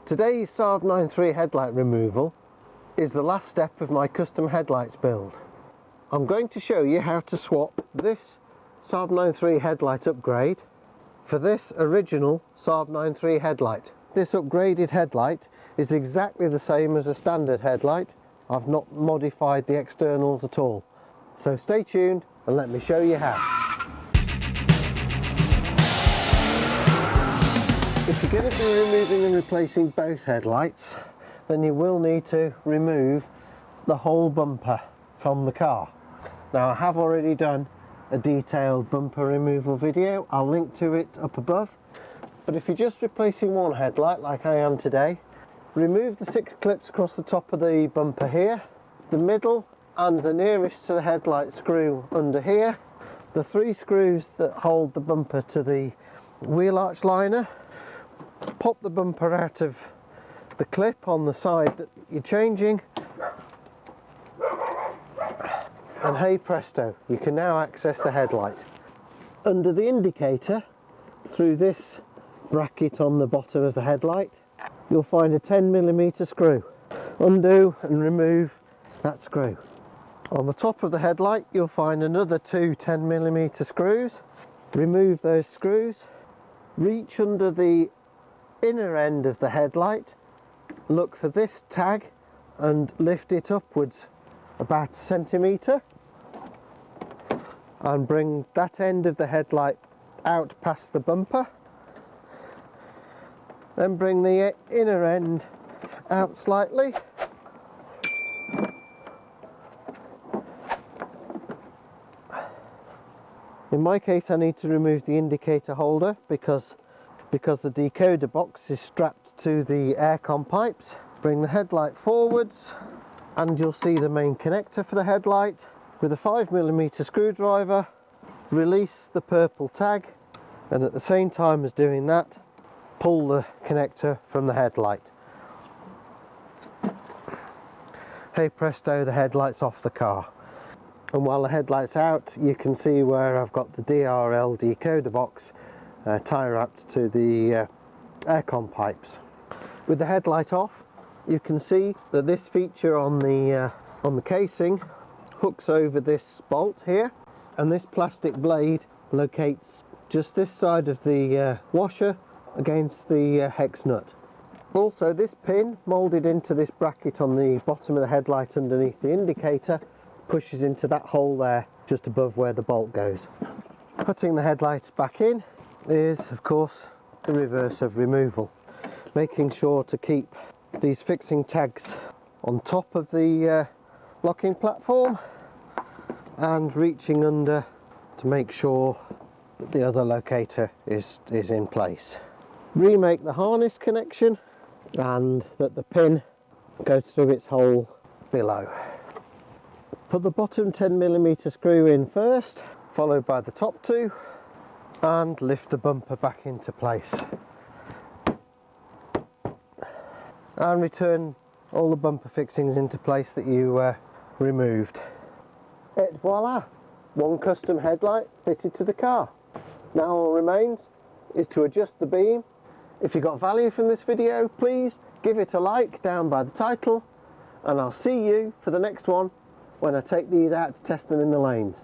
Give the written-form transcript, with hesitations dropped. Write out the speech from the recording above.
Today's Saab 9.3 headlight removal is the last step of my custom headlights build. I'm going to show you how to swap this Saab 9.3 headlight upgrade for this original Saab 9.3 headlight. This upgraded headlight is exactly the same as a standard headlight. I've not modified the externals at all. So stay tuned and let me show you how. If you're going to be removing and replacing both headlights, then you will need to remove the whole bumper from the car. Now, I have already done a detailed bumper removal video. I'll link to it up above. But if you're just replacing one headlight like I am today, remove the 6 clips across the top of the bumper here, the middle and the nearest to the headlight screw under here, the 3 screws that hold the bumper to the wheel arch liner. Pop the bumper out of the clip on the side that you're changing, and hey presto, you can now access the headlight. Under the indicator, through this bracket on the bottom of the headlight, you'll find a 10mm screw. Undo and remove that screw. On the top of the headlight you'll find another 2 10mm screws. Remove those screws, reach under the inner end of the headlight, look for this tag and lift it upwards about 1 centimetre and bring that end of the headlight out past the bumper. Then bring the inner end out slightly. In my case I need to remove the indicator holder because the decoder box is strapped to the aircon pipes. Bring the headlight forwards and you'll see the main connector for the headlight. With a 5mm screwdriver, release the purple tag, and at the same time as doing that, pull the connector from the headlight. Hey presto, the headlight's off the car. And while the headlight's out, you can see where I've got the DRL decoder box tie wrapped to the aircon pipes. With the headlight off, you can see that this feature on the casing hooks over this bolt here, and this plastic blade locates just this side of the washer against the hex nut. Also, this pin moulded into this bracket on the bottom of the headlight underneath the indicator pushes into that hole there just above where the bolt goes. Putting the headlight back in is of course the reverse of removal, making sure to keep these fixing tags on top of the locking platform and reaching under to make sure that the other locator is in place. Remake the harness connection and that the pin goes through its hole below. Put the bottom 10mm screw in first, followed by the top 2, and lift the bumper back into place. And return all the bumper fixings into place that you removed. Et voila! One custom headlight fitted to the car. Now all remains is to adjust the beam. If you got value from this video, please give it a like down by the title, and I'll see you for the next one when I take these out to test them in the lanes.